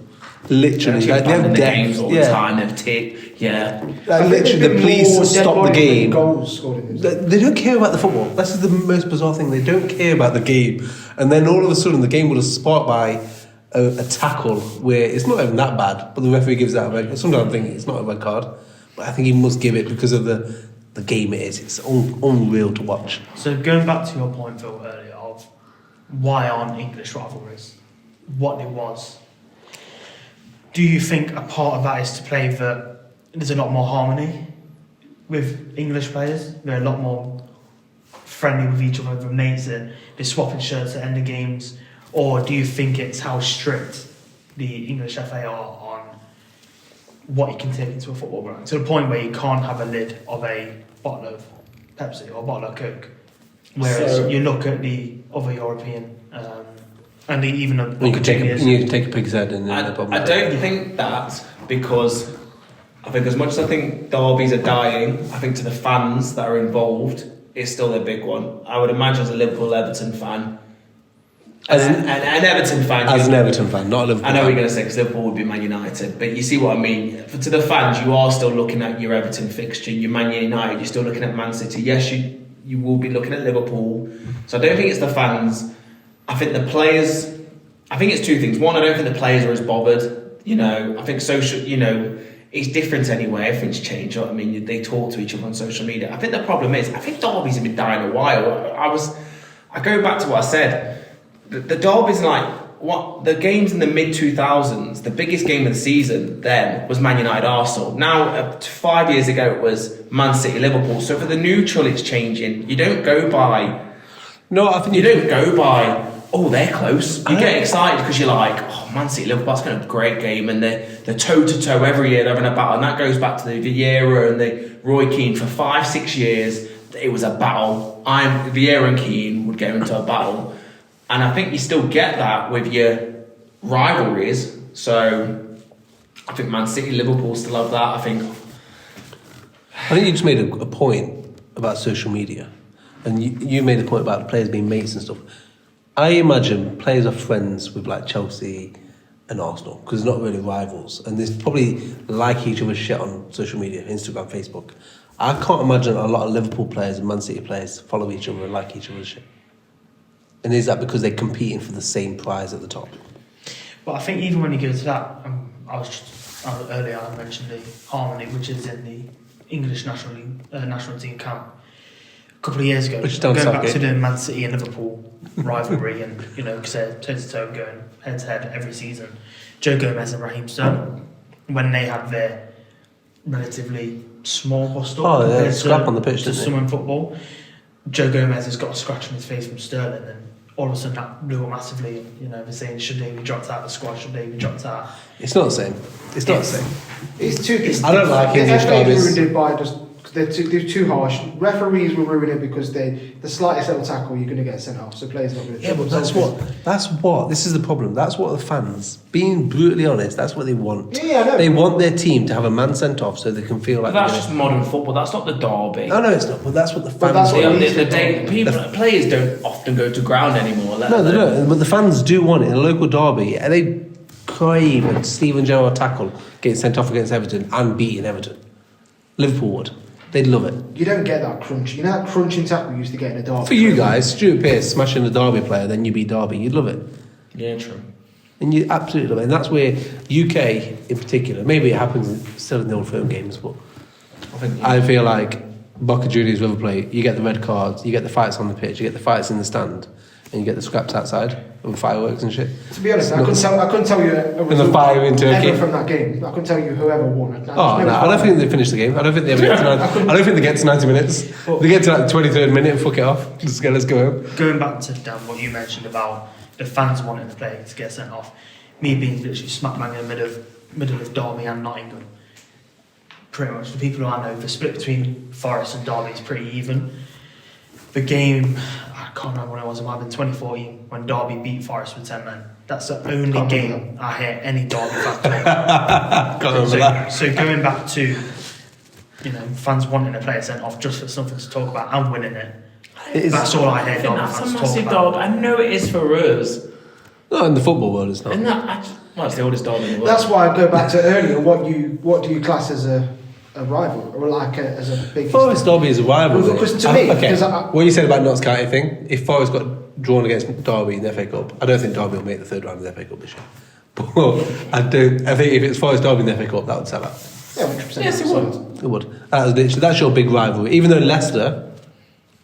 Literally, They're they have the deaths. games all the time. They've ticked. Yeah. Literally, the police stop the game. Goals scored in this. They don't care about the football. This is the most bizarre thing. They don't care about the game, and then all of a sudden, the game will sparked by a tackle where it's not even that bad, but the referee gives that a red. Sometimes I think it's not a red card, but I think he must give it because of the game it is. It's unreal to watch. So going back to your point, Phil, earlier of why aren't English rivalries what it was? Do you think a part of that is to play that there's a lot more harmony with English players? They're a lot more friendly with each other, with mates, and they're swapping shirts at end of games? Or do you think it's how strict the English FA are on what you can take into a football ground, to the point where you can't have a lid of a bottle of Pepsi or a bottle of Coke? Whereas you look at the other European and even you can take a pig's head and I don't think that, because I think as much as I think derbies are dying, I think to the fans that are involved, it's still a big one. I would imagine as a Liverpool-Everton fan, an Everton fan. As an Everton fan, not a Liverpool I know fan. what you're going to say, because Liverpool would be Man United, but you see what I mean. To the fans, you are still looking at your Everton fixture, your Man United, you're still looking at Man City. Yes, you will be looking at Liverpool. So I don't think it's the fans. I think the players, I think it's two things. One, I don't think the players are as bothered. I think social, it's different anyway. Everything's changed. I mean, they talk to each other on social media. I think the problem is, I think derbies have been dying a while. I go back to what I said. The derbies, the games in the mid-2000s, the biggest game of the season then was Man United Arsenal. Now, 5 years ago, it was Man City Liverpool. So for the neutral, it's changing. You don't go by. No, I think you don't go by. Oh, they're close. You get excited because you're like, oh, Man City Liverpool, that's going to be a great game, and they're toe to toe every year. They're having a battle, and that goes back to the Vieira and the Roy Keane for 5-6 years. It was a battle. Vieira and Keane would go into a battle, and I think you still get that with your rivalries. So I think Man City Liverpool still have that. I think you just made a point about social media, and you made a point about the players being mates and stuff. I imagine players are friends with Chelsea and Arsenal because they're not really rivals, and they probably like each other's shit on social media, Instagram, Facebook. I can't imagine a lot of Liverpool players and Man City players follow each other and like each other's shit. And is that because they're competing for the same prize at the top? But I think even when you go to that, earlier I mentioned the harmony, which is in the English national team camp. A couple of years ago, going back to the Man City and Liverpool rivalry, and because they're toe to toe, going head to head every season. Joe Gomez and Raheem Sterling, when they had their relatively small bust-up scrap on the pitch, to some in football, Joe Gomez has got a scratch on his face from Sterling, and all of a sudden that blew up massively. And they're saying, should they be dropped out of the squad? Should they be dropped out? It's not the same. It's not the same. It's too. I don't like English derbies. Ruined it by just. They're too harsh. Referees will ruin it because the slightest little tackle you're going to get sent off. So players not going to. Yeah, but that's what. This is the problem. That's what the fans, being brutally honest, that's what they want. Yeah, I know. They want their team to have a man sent off so they can feel like. But that's just modern football. That's not the derby. No, it's not. But that's what the fans. Want. Players don't often go to ground anymore. No, they don't. But the fans do want it in a local derby. And they crave a Steven Gerrard tackle getting sent off against Everton and beating Everton. Liverpool would. They'd love it. You don't get that crunch. You know that crunching tackle we used to get in a derby? For you guys, Stuart Pearce smashing a Derby player, then you beat Derby, you'd love it. Yeah, true. And you absolutely love it. And that's where UK in particular, maybe it happens still in the old firm games, but I feel like Boca Juniors River Plate, you get the red cards, you get the fights on the pitch, you get the fights in the stand, and you get the scraps outside and fireworks and shit. To be honest, I couldn't tell you a And the fire in Turkey. ever from that game. I couldn't tell you whoever won. I don't think they finished the game. I don't think they ever get to 90 minutes. They get to like the 23rd minute and fuck it off. Let's go home. Going back to Dan, what you mentioned about the fans wanting the player to get sent off, me being literally smack bang in the middle of Derby and Nottingham, pretty much the people who I know, the split between Forest and Derby is pretty even. The game, I can't remember when it was, it might have been 2014 when Derby beat Forest with 10 men. That's the only game I hear any Derby fan talk. So going back to, fans wanting a player sent off just for something to talk about and winning it. That's all I hear. That's a massive dog. I know it is for us. No, in the football world, it's not. It's the oldest dog in the world. That's why I go back to earlier. What do you class as a rival or as a big? Forest Derby is a rival. Because to me, what you said about Notts County thing, if Forest got drawn against Derby in the FA Cup, I don't think Derby will make the third round of the FA Cup this year. But I think if it's Forest Derby in the FA Cup, that would sell out. Yeah, 100%. Yes, it would. It would. That's your big rivalry. Even though Leicester.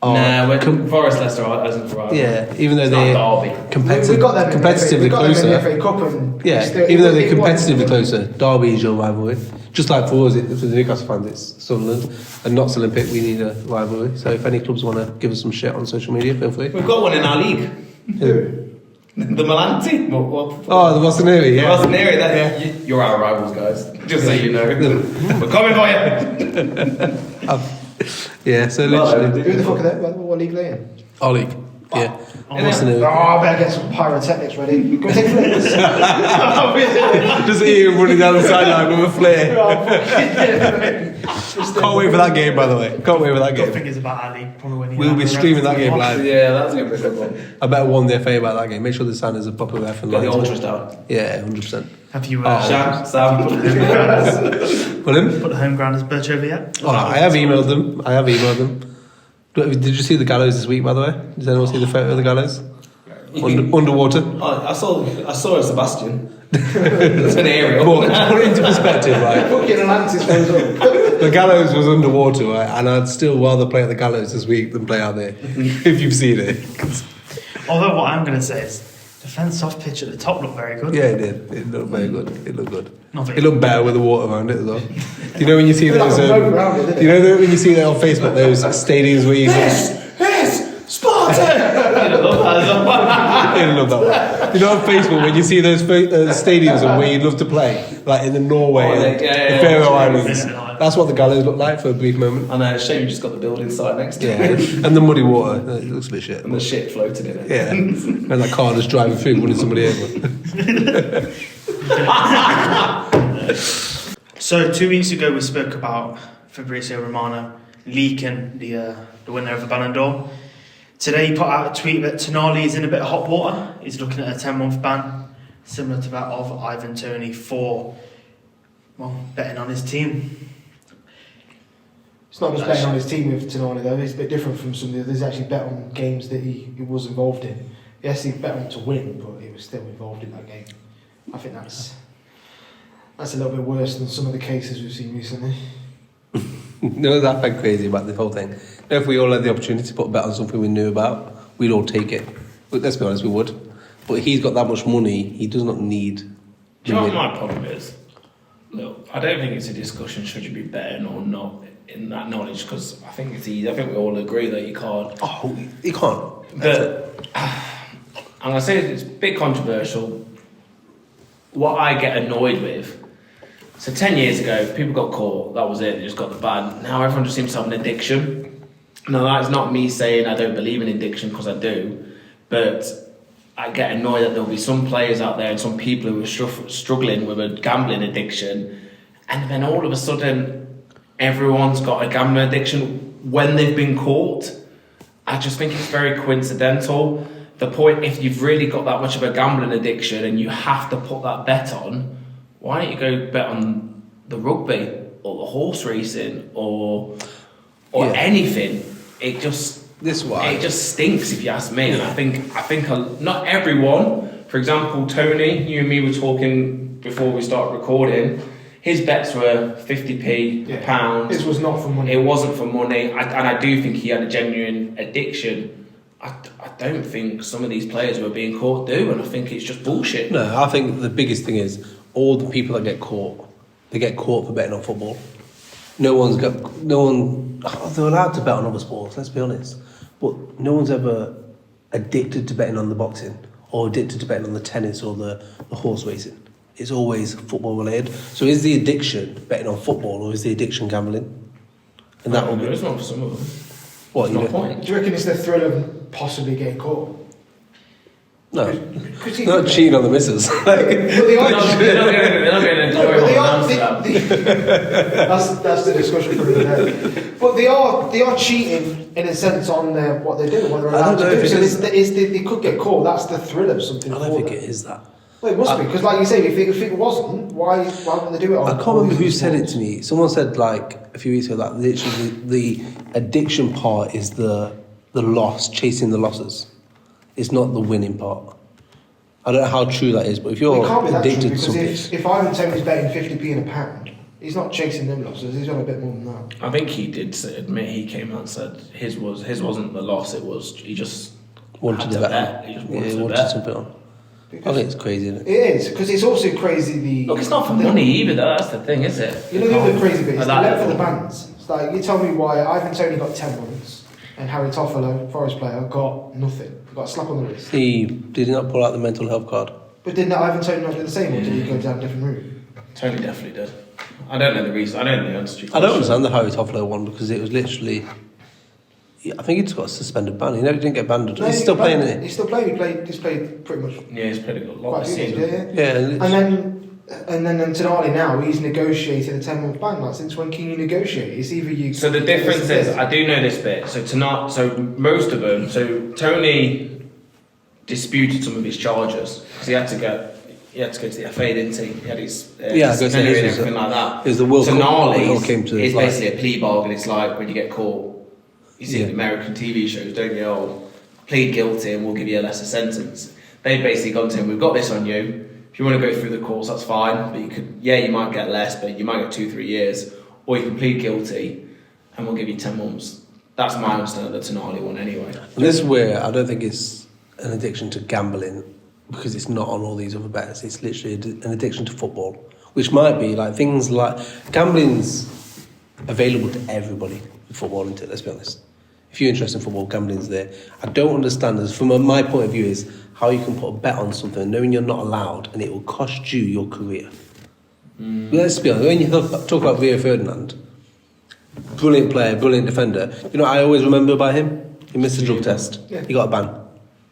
Forest Leicester isn't the rival. Yeah, even though they're competitively closer. In the FA Cup and even though they're competitively closer, Derby is your rivalry. Just like for us, for the Newcastle fans, it's Sunderland and Notts Olympic. We need a rivalry. So if any clubs want to give us some shit on social media, feel free. We've got one in our league. Who? The Milan team. The Rossoneri, yeah. Rossoneri, you're our rivals, guys. Just so you know. We're coming for you. Yeah, so literally. Who the fuck are they? What league are they in? Our league. Yeah. I better get some pyrotechnics ready. Go take flares. Just Ian running down the sideline with a flare. Can't wait for that game, by the way. Can't wait for that game. Good thing is about our league. Probably winning. We'll be streaming that game live. Yeah, that's going to be a good one. I better warn the FA about that game. Make sure the sound is a proper ref and Get the ultras down. Yeah, 100%. Have you Sam, put the home grounders? Put Put the home grounders Birch over yet? I have emailed them. Did you see the gallows this week, by the way? Did anyone see the photo of the gallows? Underwater. I saw a Sebastian. It's an aerial. But to put it into perspective, right? The gallows was underwater, right? And I'd still rather play at the gallows this week than play out there. If you've seen it. Although what I'm going to say is, the fence off pitch at the top looked very good. Yeah, it did. It looked very good. It looked good. Nothing. It looked better with the water around it as well. You know when you see those? When you see that on Facebook, those stadiums where you Yes, Sparta. You love that one. You know on Facebook when you see those stadiums where you'd love to play, like in the Norway, the Faroe Islands. That's what the gallows look like for a brief moment. I know, it's a shame you just got the building site next to it. Yeah, and the muddy water. It looks a bit shit. And the shit floating in it. Yeah, and that car just driving through, running somebody over. So 2 weeks ago we spoke about Fabrizio Romano leaking the winner of the Ballon d'Or. Today he put out a tweet that Tonali is in a bit of hot water. He's looking at a 10-month ban, similar to that of Ivan Toney for betting on his team. It's not just betting on his team with Tonali though. It's a bit different from some of the others. He's actually bet on games that he was involved in. Yes, he bet on to win, but he was still involved in that game. I think that's a little bit worse than some of the cases we've seen recently. No, that felt crazy about the whole thing. If we all had the opportunity to put a bet on something we knew about, we'd all take it. But let's be honest, we would. But he's got that much money, he does not need. Do you know what my problem is? Look, I don't think it's a discussion should you be betting or not in that knowledge, because I think it's easy. I think we all agree that you can't. Oh, you can't. But I'm going to say it's a bit controversial. What I get annoyed with, so 10 years ago, people got caught, that was it, they just got the ban. Now everyone just seems to have an addiction. Now that's not me saying I don't believe in addiction, because I do, but I get annoyed that there'll be some players out there and some people who are struggling with a gambling addiction, and then all of a sudden everyone's got a gambling addiction when they've been caught. I just think it's very coincidental. The point, if you've really got that much of a gambling addiction and you have to put that bet on, why don't you go bet on the rugby or the horse racing or or anything, it just it just stinks if you ask me. And I think not everyone. For example, Tony, you and me were talking before we started recording. His bets were 50p, a pound. This was not for money. It wasn't for money, and I do think he had a genuine addiction. I don't think some of these players who are being caught do, and I think it's just bullshit. No, I think the biggest thing is all the people that get caught. They get caught for betting on football. They're allowed to bet on other sports. Let's be honest, but no one's ever addicted to betting on the boxing or addicted to betting on the tennis or the horse racing. It's always football related. So is the addiction betting on football or is the addiction gambling? And that will be. It's not for some of them. What? There's no point. Do you reckon it's the thrill of possibly getting caught? No, they're not cheating on the missus. But they are. They're not going to enjoy That's the discussion for today. But they are cheating in a sense on what they do, what they're allowed to do. So they could get caught. That's the thrill of something. I don't think it is that. Well, it must be because, like you say, if it wasn't, why wouldn't they do it? I can't remember who said it to me. Someone said like a few weeks ago that literally the addiction part is the loss, chasing the losses. It's not the winning part. I don't know how true that is, but if you're addicted to something, if Ivan Toney's betting 50p in a pound, he's not chasing them losses. He's on a bit more than that. I think he did admit he came out and said his wasn't the loss. It was he just wanted to bet. He just wanted to bet. something on. I think it's crazy, isn't it? It is, because it's also crazy Look, it's not for money either, though. That's the thing, is it? You know the other crazy bit is the length of the level. bans. It's like, you tell me why Ivan Toney got 10 months and Harry Toffolo, Forest player, got nothing. He got a slap on the wrist. He did not pull out the mental health card. But didn't Ivan Toney not do the same, or did he go down a different route? Tony definitely did. I don't know the reason. I don't know the answer to your I don't question. understand the Harry Toffolo one because it was literally. I think he just got a suspended ban. He never didn't get banned. No, He's still playing it. He's still playing. He's played pretty much Yeah, he's played a lot quite a this few season. games. Yeah. And then Tonali now he's negotiated a 10-month ban. Like, since when can you negotiate? It's either you. So the difference is, I do know this bit. So most of them. So Tony disputed some of his charges because he had to go to the FA, didn't he? He had his disciplinary and everything like that. It was the World Cup. Tonali Came to is like, basically a plea bargain. It's like when you get caught. You see the American TV shows, don't you? Oh, plead guilty and we'll give you a lesser sentence. They've basically gone to him, we've got this on you. If you want to go through the course, that's fine. But you might get less, but you might get 2-3 years. Or you can plead guilty and we'll give you 10 months. That's my understanding of the Tonali one anyway. And this is where I don't think it's an addiction to gambling because it's not on all these other bets. It's literally an addiction to football, which might be like things like gambling's available to everybody in football, isn't it? Let's be honest. If you're interested in football, gambling's there. I don't understand this. From my point of view is how you can put a bet on something knowing you're not allowed and it will cost you your career. Let's be honest, when you talk about Rio Ferdinand, brilliant player, brilliant defender, you know what I always remember about him? He missed the drug test. Yeah. He got a ban.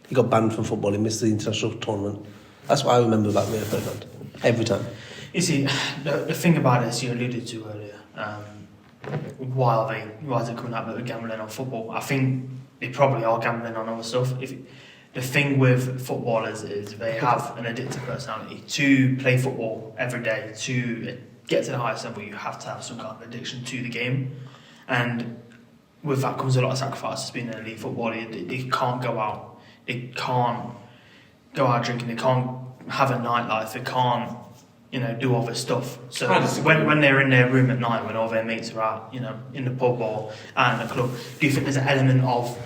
He got banned from football. He missed the international tournament. That's what I remember about Rio Ferdinand. Every time. You see, the thing about it, as you alluded to earlier, why is it coming out with gambling on football? I think they probably are gambling on other stuff. The thing with footballers is they have an addictive personality. To play football every day, to get to the highest level, you have to have some kind of addiction to the game. And with that comes a lot of sacrifices. Being an elite footballer, they can't go out. They can't go out drinking. They can't have a nightlife. They can't, do other stuff. So when they're in their room at night, when all their mates are out, in the pub or out in the club, do you think there's an element of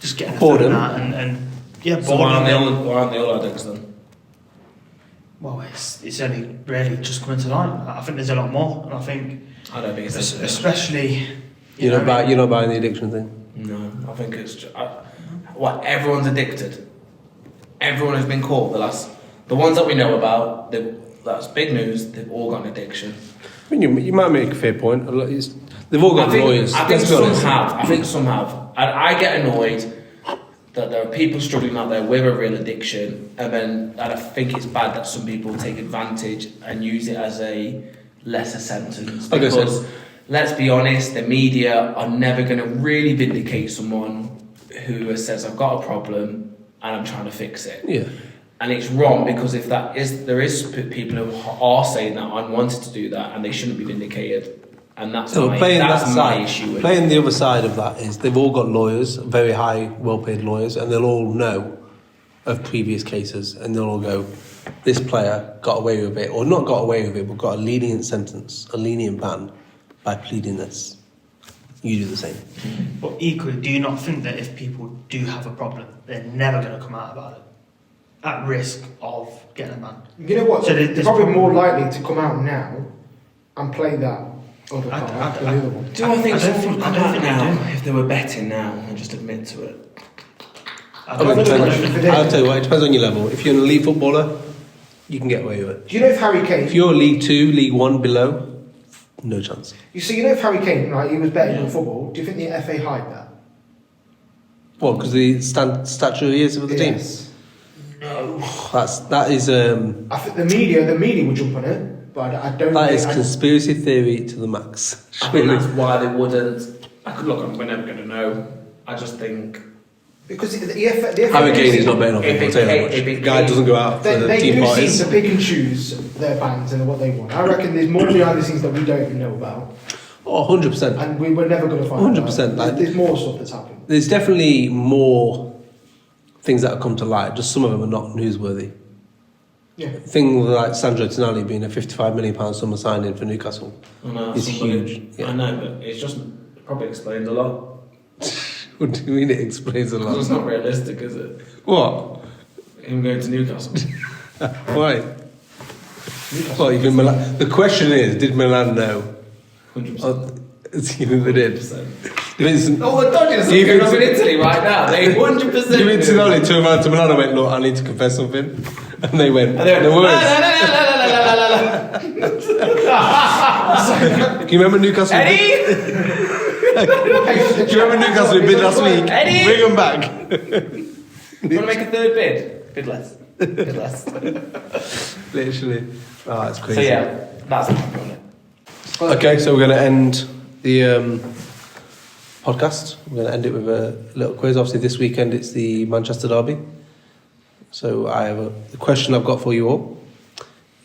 just getting boredom and So why aren't they all addicts then? Well, it's only really just coming to light. I think there's a lot more, and I don't think it's especially. You're not buying the addiction thing? No, I think it's just, everyone's addicted. Everyone has been caught. The ones that we know about, that's big news. They've all got an addiction. I mean, you might make a fair point. They've all got lawyers. I think some have. And I get annoyed that there are people struggling out there with a real addiction, and I think it's bad that some people take advantage and use it as a lesser sentence. Because let's be honest, the media are never going to really vindicate someone who says, I've got a problem and I'm trying to fix it. Yeah. And it's wrong, because if there is people who are saying that, unwanted to do that, and they shouldn't be vindicated. And that's So my issue with it. playing the other side of that is they've all got lawyers, very high, well-paid lawyers, and they'll all know of previous cases, and they'll all go, this player got away with it, or not got away with it, but got a lenient sentence, a lenient ban by pleading this. You do the same. But equally, do you not think that if people do have a problem, they're never going to come out about it? At risk of getting a ban? You know what? So They're probably more likely to come out now and play that other I- card I- than the other one. Do I think I don't someone think- would I come don't out think they now do. if they were betting now and just admit to it? I I'll don't think- tell you what, it depends on your level. If you're an elite footballer, you can get away with it. Do you know if Harry Kane? If you're League 2, League 1 below, no chance. You see, you know if Harry Kane, right, he was betting on football. Do you think the FA hide that? What, because the statutory years of the team? Yes. That is I think the media would jump on it, but I don't. that think is conspiracy theory to the max. I think that's why they wouldn't. We're never going to know. I just think because the FA. Harry Kane is not betting on If football. it I'll tell you came- that much. if it The guy came- doesn't go out for the They team do parties. seem to pick and choose their bands and what they want. I reckon there's more behind the scenes that we don't even know about, Oh, 100%. and we're never going to find 100%, out. like- There's more stuff that's happened. There's definitely more things that have come to light. Just some of them are not newsworthy. Yeah. Things like Sandro Tonali being a £55 million summer signing for Newcastle I know, is somebody- huge. Yeah. I know, but it's just probably explains a lot. What do you mean it explains a Because it's lot? not realistic, is it? What? Him going to Newcastle. Why? Well, even Milan. The question is, did Milan know? 100%. Oh, they did. Vincent, Oh, the Dodgers are Even going up in to- Italy right now. They 100%. you mean do. Tonali turned around to Milan and went, look, I need to confess something. And they went, And they went, no "La, la, worries. la, la, la, la, la, la." Do you remember Newcastle? Eddie! Do you remember Newcastle we bid last week? Eddie! Bring them back. You want to make a third bid? Bid less. Bid less. Literally. Oh, it's crazy. So yeah, that's my on it. Okay, so we're going to end the podcast. We're going to end it with a little quiz. Obviously, this weekend it's the Manchester Derby. So the question I've got for you all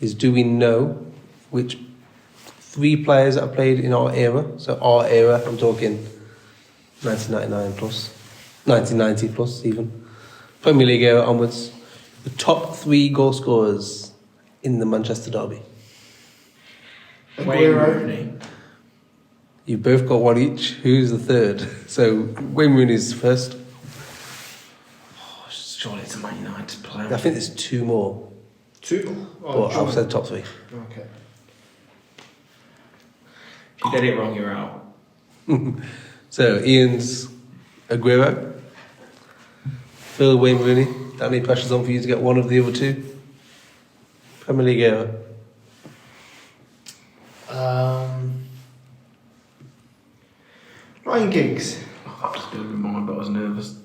is: do we know which 3 players that have played in our era? So our era, I'm talking 1999 plus, 1990 plus even, Premier League era onwards. The top 3 goal scorers in the Manchester Derby. Wayne Aguero. Rooney. You've both got one each. Who's the third? So Wayne Rooney's first. Oh, surely it's a Man United player. I think there's 2 more, 2. but I've said top 3. Okay. If you did it wrong, you're out. So Ian's Aguero, Phil Wayne Rooney. How many pressure's on for you to get one of the other 2? Premier League era. Ryan Giggs. That was good with mine, but I was nervous.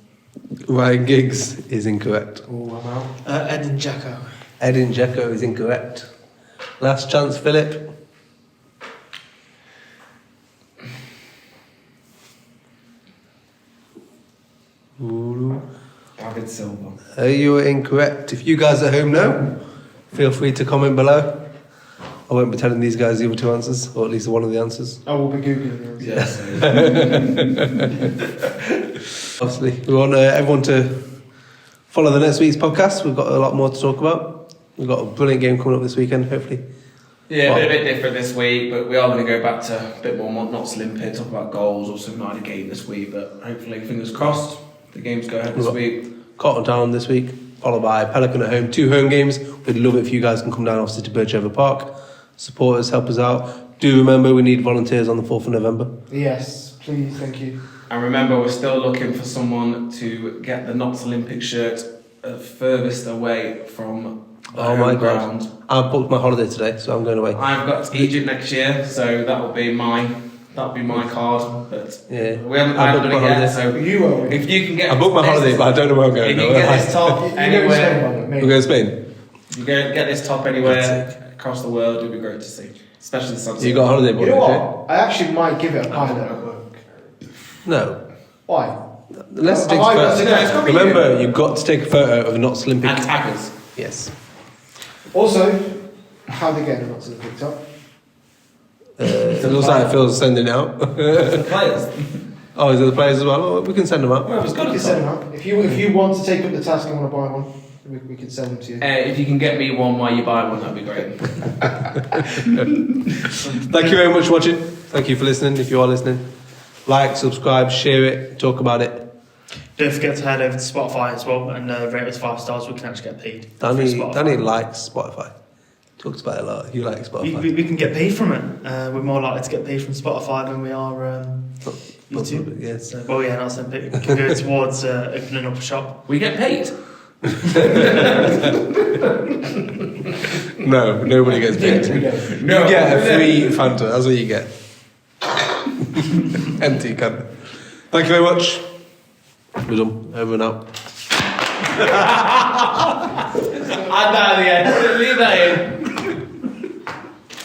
Ryan Giggs is incorrect. Oh, I'm out. Edin Dzeko. Edin Dzeko is incorrect. Last chance, Philip. Ooh. David Silva. You are incorrect. If you guys at home know, feel free to comment below. I won't be telling these guys the other 2 answers, or at least one of the answers. I will be googling it. Yes. Obviously, we want everyone to follow the next week's podcast. We've got a lot more to talk about. We've got a brilliant game coming up this weekend, hopefully. Yeah, a bit different this week, but we are going to go back to a bit more not slim pit, talk about goals or some kind of game this week, but hopefully, fingers crossed, the games go ahead this week. Cotton Town this week, followed by Pelican at home. 2 home games. We'd love it if you guys can come down, obviously, to Birchover Park. Support us, help us out. Do remember we need volunteers on the 4th of November. Yes, please, thank you. And remember, we're still looking for someone to get the Knots Olympic shirt furthest away from the Oh home my ground. God. I've booked my holiday today, so I'm going away. I've got Egypt next year, so that'll be my card. But Yeah. we haven't I done booked it my yet. holiday. So You will. if you can get, I booked my this- holiday, but I don't know where I'm going. If you can get this top You go to anywhere, Spain, We're mate. going to Spain. you get this top anywhere across the world, it'd be great to see, especially the sunset. You got a holiday You booked, know did you? what? I actually might give it a pilot at work. No. Why? Let's take a I got photo. to know, it's gotta be Remember, you've got to take a photo of the Knots Olympic. and taggers. Yes. Also, how they getting not to the picked up? It looks like Phil's sending out. The players. Oh, is it the players as well? Oh, we can send them out. Well, it's You got can send them out. If you want to take up the task and want to buy one, we can send them to you. If you can get me one while you buy one, that'd be great. Thank you very much for watching. Thank you for listening. If you are listening, like, subscribe, share it, talk about it. Don't forget to head over to Spotify as well and rate us 5 stars. We can actually get paid. Danny through Spotify. Danny likes Spotify. Talks about it a lot. You like Spotify? We can get paid from it. We're more likely to get paid from Spotify than we are YouTube. Yes. So, well, yeah, that's a bit. We can go towards opening up a shop. We get paid. No, nobody gets paid. No. You get a free Fanta. That's what you get. Empty can. Thank you very much. We're done. Over and out. Add that at the end. Leave that in.